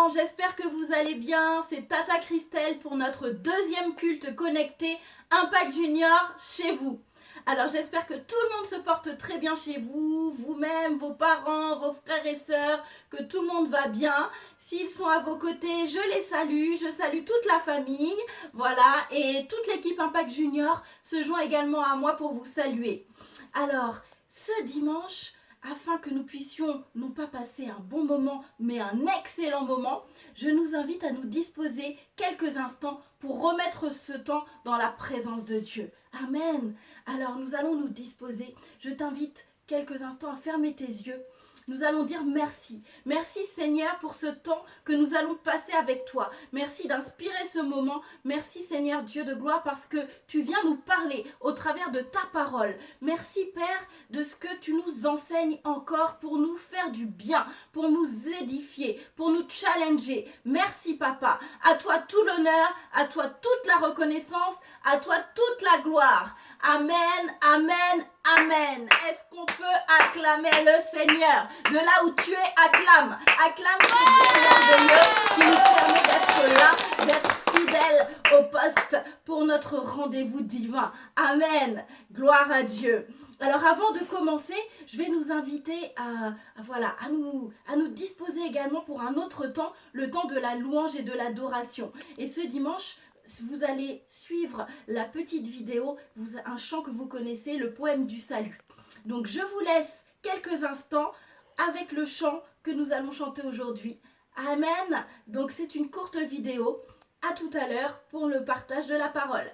enfants, j'espère que vous allez bien. C'est Tata Christelle pour notre deuxième culte connecté Impact Junior chez vous. Alors j'espère que tout le monde se porte très bien chez vous, vous-même, vos parents, vos frères et sœurs, que tout le monde va bien. S'ils sont à vos côtés, je les salue, je salue toute la famille, voilà, et toute l'équipe Impact Junior se joint également à moi pour vous saluer. Alors, ce dimanche, afin que nous puissions non pas passer un bon moment, mais un excellent moment, je nous invite à nous disposer quelques instants pour remettre ce temps dans la présence de Dieu. Amen. Alors nous allons nous disposer. Je t'invite quelques instants à fermer tes yeux. Nous allons dire merci. Merci Seigneur pour ce temps que nous allons passer avec toi. Merci d'inspirer ce moment. Merci Seigneur Dieu de gloire parce que tu viens nous parler au travers de ta parole. Merci Père de ce que tu nous enseignes encore pour nous faire du bien, pour nous édifier, pour nous challenger. Merci Papa. À toi tout l'honneur, à toi toute la reconnaissance, à toi toute la gloire. Amen, amen, amen. Est-ce qu'on peut acclamer le Seigneur? De là où tu es, acclame. Acclame ce Dieu merveilleux qui nous permet d'être là, d'être fidèles au poste pour notre rendez-vous divin. Amen. Gloire à Dieu. Alors avant de commencer, je vais nous inviter à nous disposer également pour un autre temps, le temps de la louange et de l'adoration. Et ce dimanche, vous allez suivre la petite vidéo, un chant que vous connaissez, le poème du salut. Donc je vous laisse quelques instants avec le chant que nous allons chanter aujourd'hui. Amen. Donc c'est une courte vidéo. À tout à l'heure pour le partage de la parole.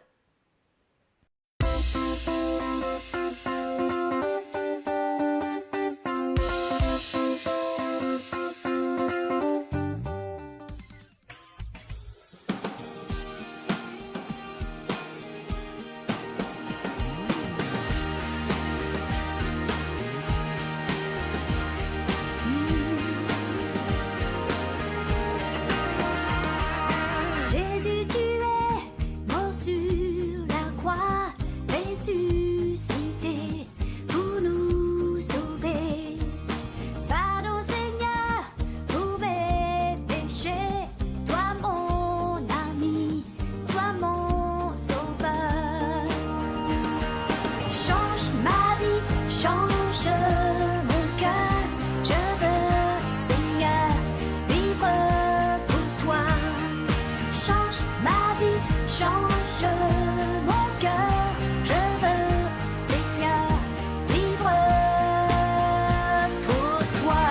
Jésus, tu es mort sur la croix, ressuscité pour nous sauver. Pardon Seigneur pour mes péchés, toi mon ami, sois mon sauveur. Change ma vie, change mon cœur, je veux Seigneur vivre pour toi. Change ma vie, change mon cœur, je veux, Seigneur, vivre pour toi.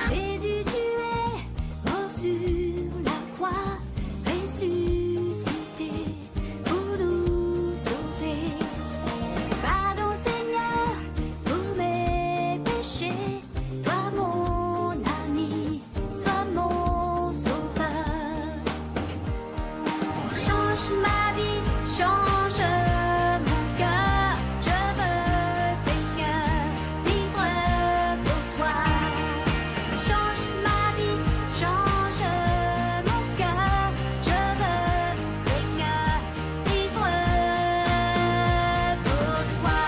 Jésus, tu es mort sur la croix, ressuscité pour nous sauver. Pardon Seigneur pour mes péchés, toi mon ami, sois mon sauveur. Change ma vie, change mon cœur, je veux Seigneur vivre pour toi. Change ma vie, change mon cœur, je veux Seigneur vivre pour toi.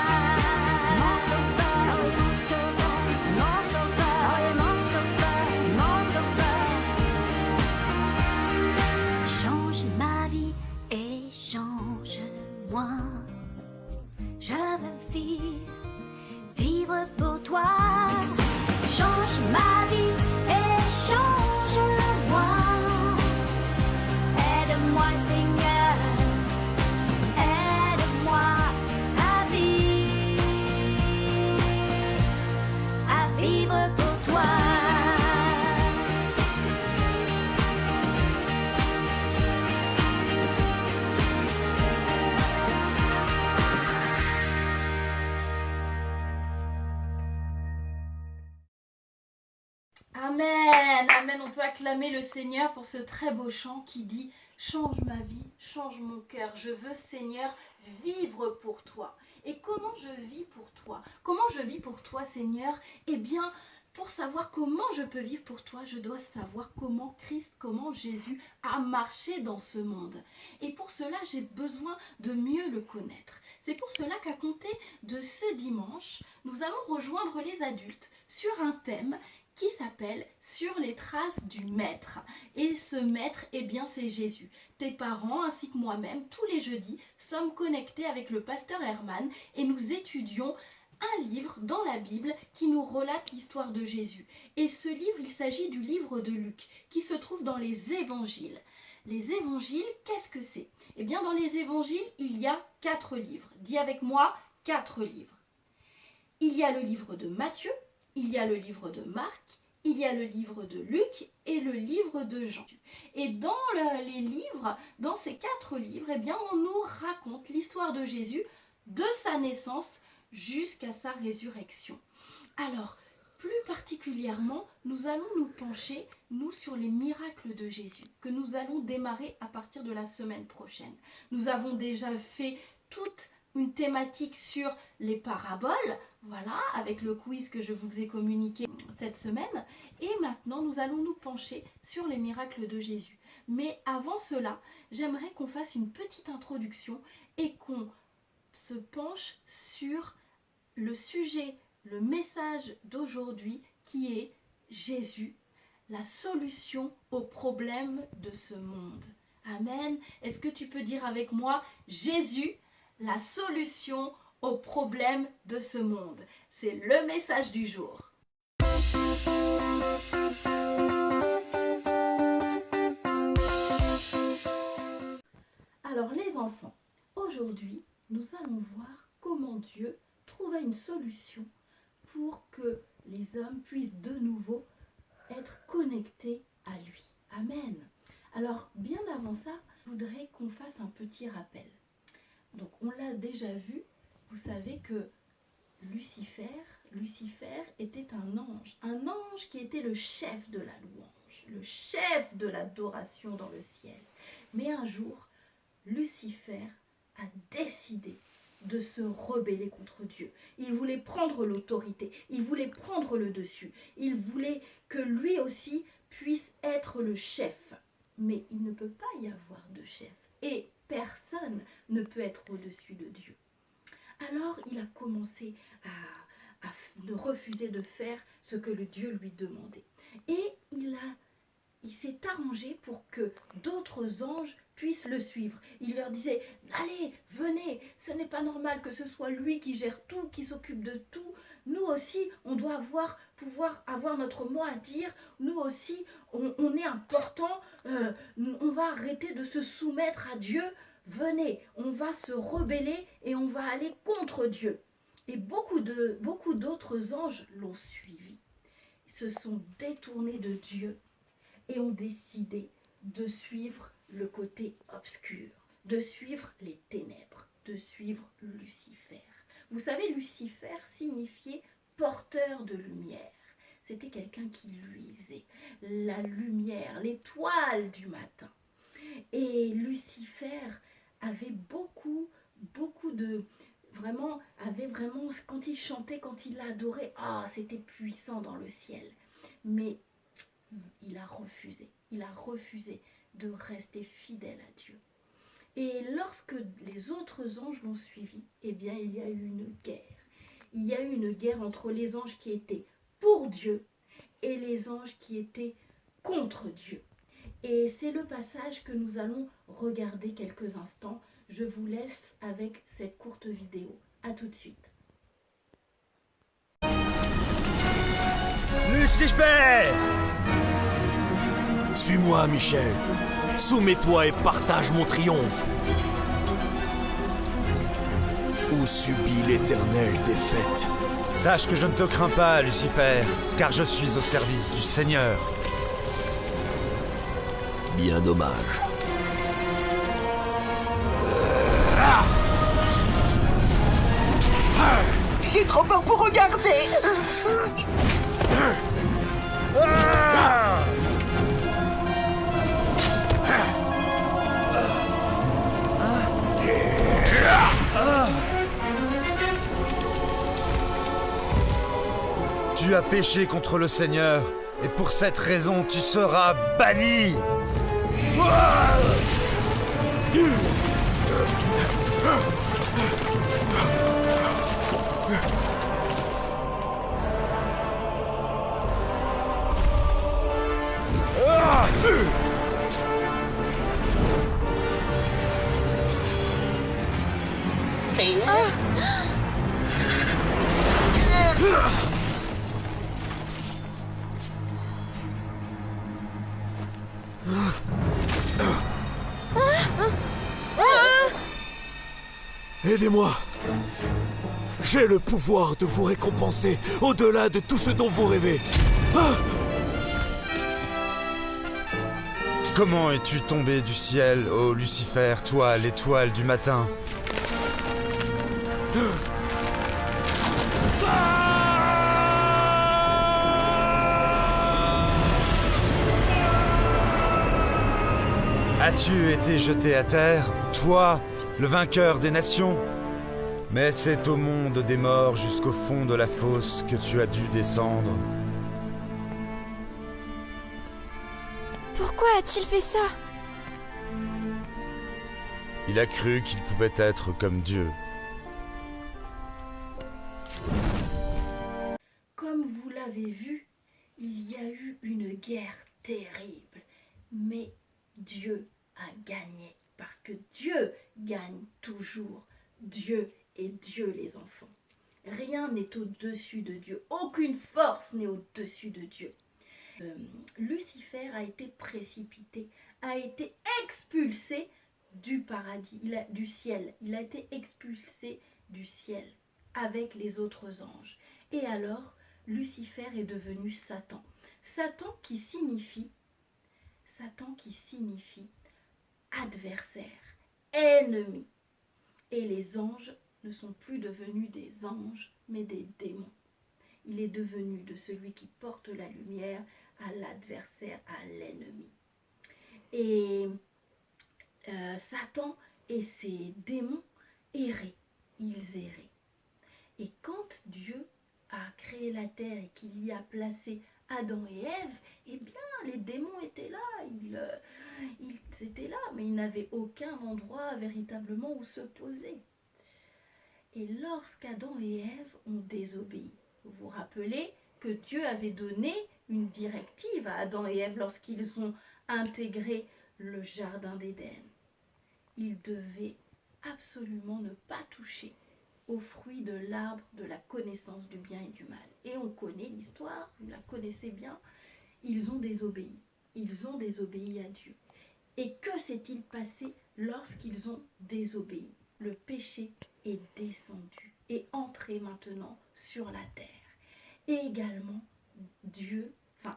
Mon sauveur, mon sauveur, mon sauveur, mon sauveur, mon sauveur. Change ma vie et change-moi. Je veux vivre pour toi. Change ma vie et change-moi. Aide-moi Seigneur, aide-moi à vivre pour toi. Amen, amen. On peut acclamer le Seigneur pour ce très beau chant qui dit « Change ma vie, change mon cœur. Je veux, Seigneur, vivre pour toi. » Et comment je vis pour toi? Comment je vis pour toi, Seigneur? Eh bien, pour savoir comment je peux vivre pour toi, je dois savoir comment Christ, comment Jésus a marché dans ce monde. Et pour cela, j'ai besoin de mieux le connaître. C'est pour cela qu'à compter de ce dimanche, nous allons rejoindre les adultes sur un thème qui s'appelle « Sur les traces du Maître ». Et ce Maître, eh bien, c'est Jésus. Tes parents ainsi que moi-même, tous les jeudis, sommes connectés avec le pasteur Herman et nous étudions un livre dans la Bible qui nous relate l'histoire de Jésus. Et ce livre, il s'agit du livre de Luc, qui se trouve dans les évangiles. Les évangiles, qu'est-ce que c'est? Eh bien, dans les évangiles, il y a 4 livres. Dis avec moi, 4 livres. Il y a le livre de Matthieu, il y a le livre de Marc, il y a le livre de Luc et le livre de Jean. Et dans les livres, dans ces 4 livres, eh bien, on nous raconte l'histoire de Jésus de sa naissance jusqu'à sa résurrection. Alors, plus particulièrement, nous allons nous pencher, nous, sur les miracles de Jésus, que nous allons démarrer à partir de la semaine prochaine. Nous avons déjà fait toute une thématique sur les paraboles, voilà, avec le quiz que je vous ai communiqué cette semaine. Et maintenant, nous allons nous pencher sur les miracles de Jésus. Mais avant cela, j'aimerais qu'on fasse une petite introduction et qu'on se penche sur le sujet, le message d'aujourd'hui qui est Jésus, la solution aux problèmes de ce monde. Amen. Est-ce que tu peux dire avec moi Jésus, la solution aux problèmes de ce monde? C'est le message du jour. Alors les enfants, aujourd'hui, nous allons voir comment Dieu trouva une solution pour que les hommes puissent de nouveau être connectés à lui. Amen. Alors, bien avant ça, je voudrais qu'on fasse un petit rappel. Donc, on l'a déjà vu, vous savez que Lucifer était un ange qui était le chef de la louange, le chef de l'adoration dans le ciel. Mais un jour, Lucifer a décidé de se rebeller contre Dieu. Il voulait prendre l'autorité, il voulait prendre le dessus, il voulait que lui aussi puisse être le chef. Mais il ne peut pas y avoir de chef et personne ne peut être au-dessus de Dieu. Alors il a commencé à refuser de faire ce que le Dieu lui demandait. Et il s'est arrangé pour que d'autres anges puissent le suivre. Il leur disait, allez, venez, ce n'est pas normal que ce soit lui qui gère tout, qui s'occupe de tout. Nous aussi, on doit pouvoir avoir notre mot à dire. Nous aussi, on est important. On va arrêter de se soumettre à Dieu. Venez, on va se rebeller et on va aller contre Dieu. Et beaucoup d'autres anges l'ont suivi. Ils se sont détournés de Dieu et ont décidé de suivre le côté obscur, de suivre les ténèbres, de suivre Lucifer. Vous savez, Lucifer signifiait porteur de lumière. C'était quelqu'un qui luisait, la lumière, l'étoile du matin. Et Lucifer avait beaucoup de... avait vraiment, quand il chantait, quand il adorait, c'était puissant dans le ciel. Mais il a refusé de rester fidèle à Dieu. Et lorsque les autres anges l'ont suivi, eh bien, il y a eu une guerre. Il y a eu une guerre entre les anges qui étaient pour Dieu et les anges qui étaient contre Dieu. Et c'est le passage que nous allons regarder quelques instants. Je vous laisse avec cette courte vidéo. À tout de suite. Lucifer! Suis-moi, Michel. Soumets-toi et partage mon triomphe. Ou subis l'éternelle défaite. Sache que je ne te crains pas, Lucifer, car je suis au service du Seigneur. Bien dommage. J'ai trop peur pour regarder. Tu as péché contre le Seigneur, et pour cette raison tu seras banni. C'est... Aidez-moi. J'ai le pouvoir de vous récompenser au-delà de tout ce dont vous rêvez. Ah! Comment es-tu tombé du ciel, ô Lucifer, toi, l'étoile du matin? As-tu été jeté à terre, toi, le vainqueur des nations? Mais c'est au monde des morts jusqu'au fond de la fosse que tu as dû descendre. Pourquoi a-t-il fait ça? Il a cru qu'il pouvait être comme Dieu. Comme vous l'avez vu, il y a eu une guerre terrible. Mais Dieu a gagné. Parce que Dieu gagne toujours. Dieu est Dieu, les enfants. Rien n'est au-dessus de Dieu. Aucune force n'est au-dessus de Dieu. Lucifer a été précipité, a été expulsé du paradis, du ciel. Il a été expulsé du ciel avec les autres anges. Et alors, Lucifer est devenu Satan. Satan qui signifie adversaire, ennemi. Et les anges ne sont plus devenus des anges, mais des démons. Il est devenu de celui qui porte la lumière à l'adversaire, à l'ennemi. Et Satan et ses démons erraient, ils erraient. Et quand Dieu a créé la terre et qu'il y a placé Adam et Ève, eh bien les démons étaient là, ils étaient là, mais ils n'avaient aucun endroit véritablement où se poser. Et lorsqu'Adam et Ève ont désobéi, vous vous rappelez que Dieu avait donné une directive à Adam et Ève lorsqu'ils ont intégré le jardin d'Éden. Ils devaient absolument ne pas toucher aux fruits de l'arbre de la connaissance du bien et du mal. Et on connaît l'histoire, vous la connaissez bien, ils ont désobéi. Ils ont désobéi à Dieu. Et que s'est-il passé lorsqu'ils ont désobéi? Le péché est descendu et entré maintenant sur la terre. Et également,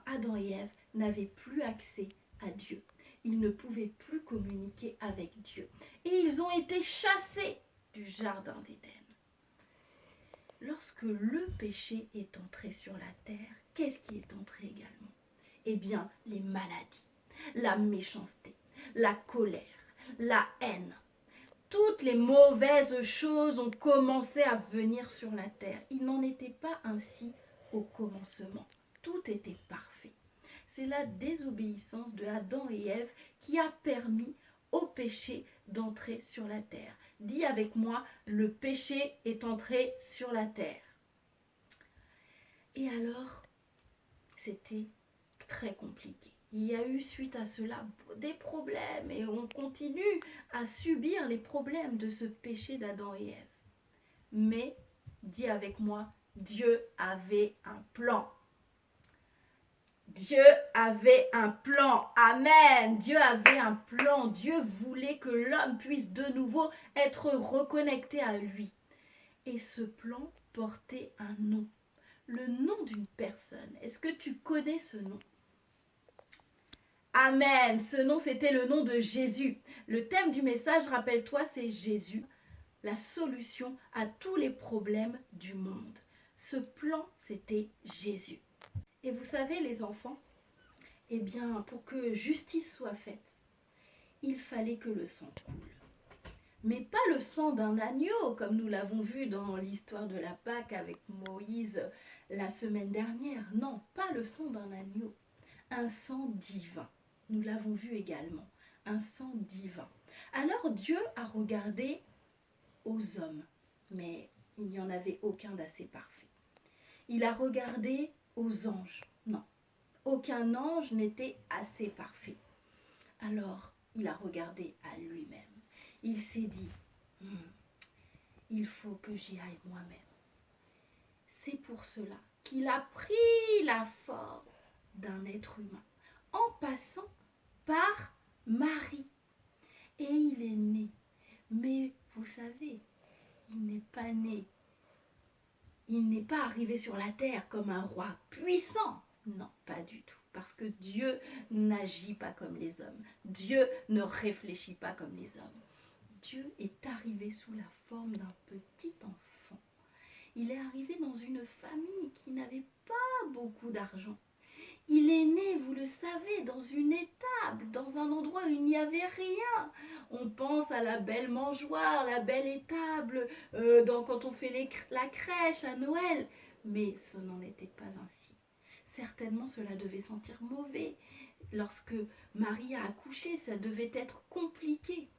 Adam et Ève n'avaient plus accès à Dieu. Ils ne pouvaient plus communiquer avec Dieu. Et ils ont été chassés du jardin d'Éden. Lorsque le péché est entré sur la terre, qu'est-ce qui est entré également? Eh bien, les maladies, la méchanceté, la colère, la haine. Toutes les mauvaises choses ont commencé à venir sur la terre. Il n'en était pas ainsi au commencement. Tout était parfait. C'est la désobéissance de Adam et Ève qui a permis au péché d'entrer sur la terre. Dis avec moi, le péché est entré sur la terre. Et alors, c'était très compliqué. Il y a eu suite à cela des problèmes et on continue à subir les problèmes de ce péché d'Adam et Ève. Mais, dis avec moi, Dieu avait un plan. Dieu avait un plan. Amen. Dieu avait un plan. Dieu voulait que l'homme puisse de nouveau être reconnecté à lui. Et ce plan portait un nom. Le nom d'une personne. Est-ce que tu connais ce nom? Amen. Ce nom, c'était le nom de Jésus. Le thème du message, rappelle-toi, c'est Jésus, la solution à tous les problèmes du monde. Ce plan, c'était Jésus. Et vous savez, les enfants, eh bien, pour que justice soit faite, il fallait que le sang coule. Mais pas le sang d'un agneau, comme nous l'avons vu dans l'histoire de la Pâque avec Moïse la semaine dernière. Non, pas le sang d'un agneau. Un sang divin. Nous l'avons vu également. Un sang divin. Alors Dieu a regardé aux hommes, mais il n'y en avait aucun d'assez parfait. Il a regardé aux anges. Non, aucun ange n'était assez parfait. Alors, il a regardé à lui-même. Il s'est dit, il faut que j'y aille moi-même. C'est pour cela qu'il a pris la forme d'un être humain en passant par Marie. Et il est né. Mais vous savez, il n'est pas né. Il n'est pas arrivé sur la terre comme un roi puissant. Non, pas du tout. Parce que Dieu n'agit pas comme les hommes. Dieu ne réfléchit pas comme les hommes. Dieu est arrivé sous la forme d'un petit enfant. Il est arrivé dans une famille qui n'avait pas beaucoup d'argent. Il est né, vous le savez, dans une étable, dans un endroit où il n'y avait rien. On pense à la belle mangeoire, la belle étable, quand on fait la crèche à Noël. Mais ce n'en était pas ainsi. Certainement, cela devait sentir mauvais. Lorsque Marie a accouché, ça devait être compliqué.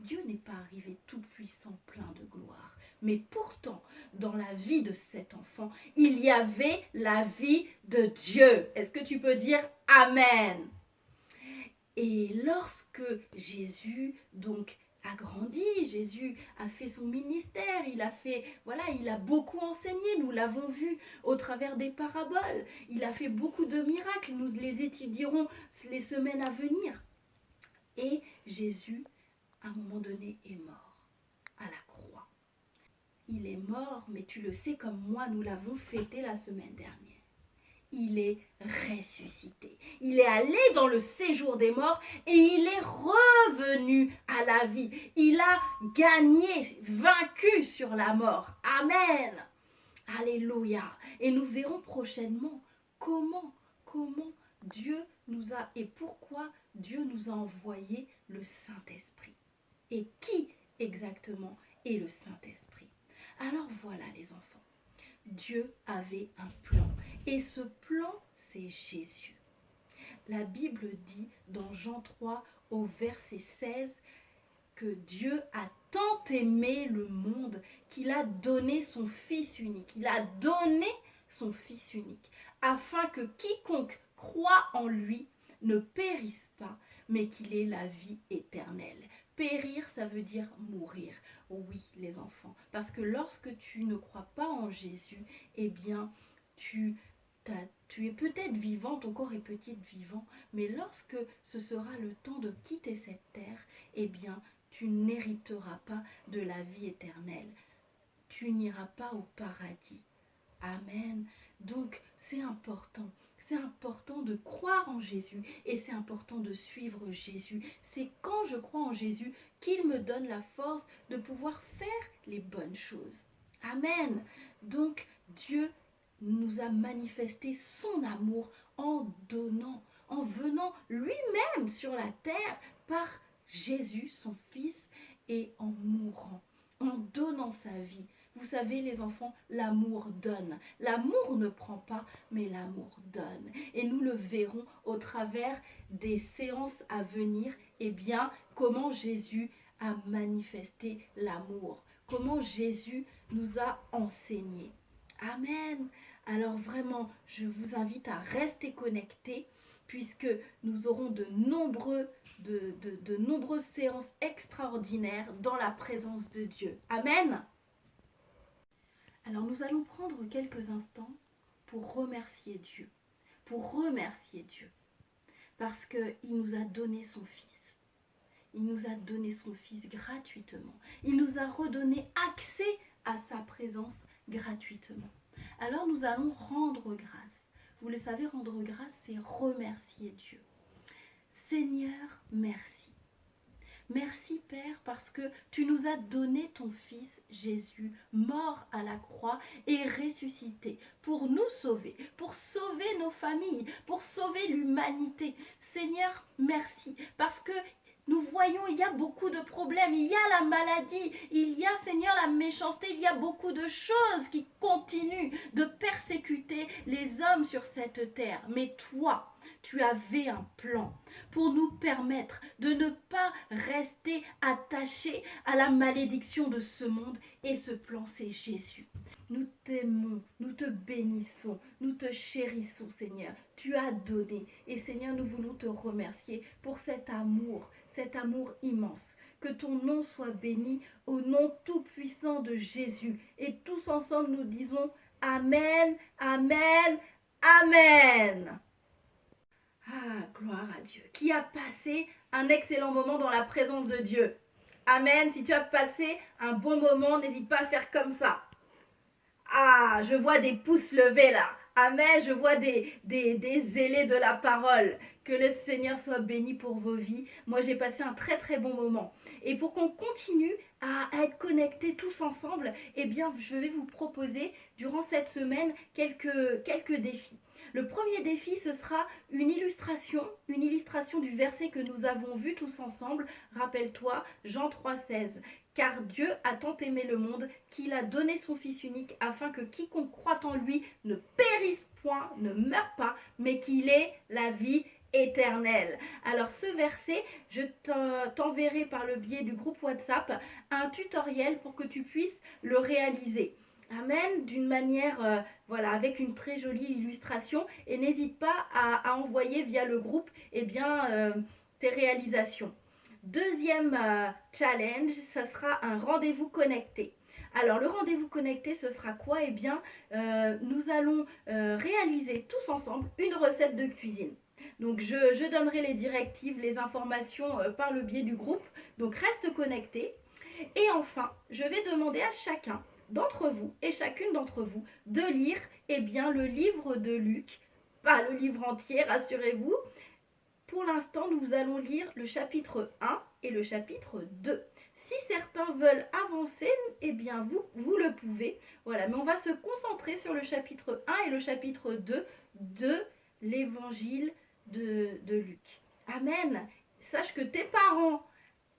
Dieu n'est pas arrivé tout puissant, plein de gloire. Mais pourtant, dans la vie de cet enfant, il y avait la vie de Dieu. Est-ce que tu peux dire Amen? Et lorsque Jésus donc a grandi, Jésus a fait son ministère, il a beaucoup enseigné, nous l'avons vu au travers des paraboles. Il a fait beaucoup de miracles, nous les étudierons les semaines à venir. Et Jésus, à un moment donné, est mort à la croix. Il est mort, mais tu le sais comme moi, nous l'avons fêté la semaine dernière. Il est ressuscité. Il est allé dans le séjour des morts et il est revenu à la vie. Il a gagné, vaincu sur la mort. Amen. Alléluia. Et nous verrons prochainement comment Dieu nous a et pourquoi Dieu nous a envoyé le Saint-Esprit. Et qui exactement est le Saint-Esprit? Alors voilà les enfants. Dieu avait un plan. Et ce plan, c'est Jésus. La Bible dit dans Jean 3 au verset 16 que Dieu a tant aimé le monde qu'il a donné son Fils unique. Il a donné son Fils unique afin que quiconque croit en lui ne périsse pas, mais qu'il ait la vie éternelle. Périr, ça veut dire mourir. Oui, les enfants. Parce que lorsque tu ne crois pas en Jésus, eh bien, tu es peut-être vivant, ton corps est peut-être vivant, mais lorsque ce sera le temps de quitter cette terre, eh bien, tu n'hériteras pas de la vie éternelle. Tu n'iras pas au paradis. Amen. Donc, c'est important. C'est important de croire en Jésus et c'est important de suivre Jésus. C'est quand je crois en Jésus qu'il me donne la force de pouvoir faire les bonnes choses. Amen. Donc, Dieu nous a manifesté son amour en donnant, en venant lui-même sur la terre par Jésus, son Fils, et en mourant, en donnant sa vie. Vous savez les enfants, l'amour donne. L'amour ne prend pas, mais l'amour donne. Et nous le verrons au travers des séances à venir, eh bien, comment Jésus a manifesté l'amour. Comment Jésus nous a enseigné. Amen. Alors vraiment, je vous invite à rester connectés puisque nous aurons de nombreuses séances extraordinaires dans la présence de Dieu. Amen. Alors nous allons prendre quelques instants pour remercier Dieu. Parce qu'il nous a donné son Fils. Il nous a donné son Fils gratuitement. Il nous a redonné accès à sa présence gratuitement. Alors nous allons rendre grâce. Vous le savez, rendre grâce, c'est remercier Dieu. Seigneur, merci. Merci Père parce que tu nous as donné ton Fils Jésus, mort à la croix et ressuscité pour nous sauver, pour sauver nos familles, pour sauver l'humanité. Seigneur, merci parce que nous voyons, il y a beaucoup de problèmes, il y a la maladie, il y a, Seigneur, la méchanceté, il y a beaucoup de choses qui continuent de persécuter les hommes sur cette terre. Mais toi, tu avais un plan pour nous permettre de ne pas rester attachés à la malédiction de ce monde. Et ce plan, c'est Jésus. Nous t'aimons, nous te bénissons, nous te chérissons, Seigneur. Tu as donné. Et Seigneur, nous voulons te remercier pour cet amour immense. Que ton nom soit béni au nom tout-puissant de Jésus. Et tous ensemble, nous disons Amen, Amen, Amen. Ah, gloire à Dieu. Qui a passé un excellent moment dans la présence de Dieu? Amen. Si tu as passé un bon moment, n'hésite pas à faire comme ça. Ah, je vois des pouces levés là. Amen. Je vois des zélés de la parole. Que le Seigneur soit béni pour vos vies. Moi, j'ai passé un très très bon moment. Et pour qu'on continue à être connectés tous ensemble, eh bien, je vais vous proposer durant cette semaine quelques défis. Le premier défi, ce sera une illustration du verset que nous avons vu tous ensemble. Rappelle-toi, Jean 3,16. Car Dieu a tant aimé le monde qu'il a donné son Fils unique afin que quiconque croit en lui ne périsse point, ne meure pas, mais qu'il ait la vie éternelle. Alors ce verset, je t'enverrai par le biais du groupe WhatsApp un tutoriel pour que tu puisses le réaliser. Amen, d'une manière, avec une très jolie illustration. Et n'hésite pas à envoyer via le groupe tes réalisations. Deuxième challenge, ça sera un rendez-vous connecté. Alors, le rendez-vous connecté, ce sera quoi? Eh bien, nous allons réaliser tous ensemble une recette de cuisine. Donc, je donnerai les directives, les informations par le biais du groupe. Donc, reste connecté. Et enfin, je vais demander à chacun d'entre vous et chacune d'entre vous de lire le livre de Luc. Pas le livre entier, rassurez-vous. Pour l'instant, nous allons lire le chapitre 1 et le chapitre 2. Si certains veulent avancer, eh bien vous le pouvez. Voilà, mais on va se concentrer sur le chapitre 1 et le chapitre 2 de l'évangile de Luc. Amen. Sache que tes parents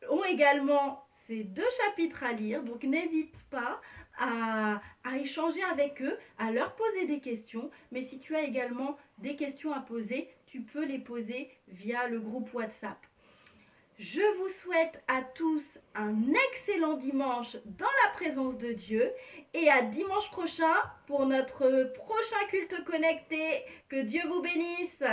ont également ces 2 chapitres à lire, donc n'hésite pas à échanger avec eux, à leur poser des questions. Mais si tu as également des questions à poser, tu peux les poser via le groupe WhatsApp. Je vous souhaite à tous un excellent dimanche dans la présence de Dieu et à dimanche prochain pour notre prochain culte connecté. Que Dieu vous bénisse.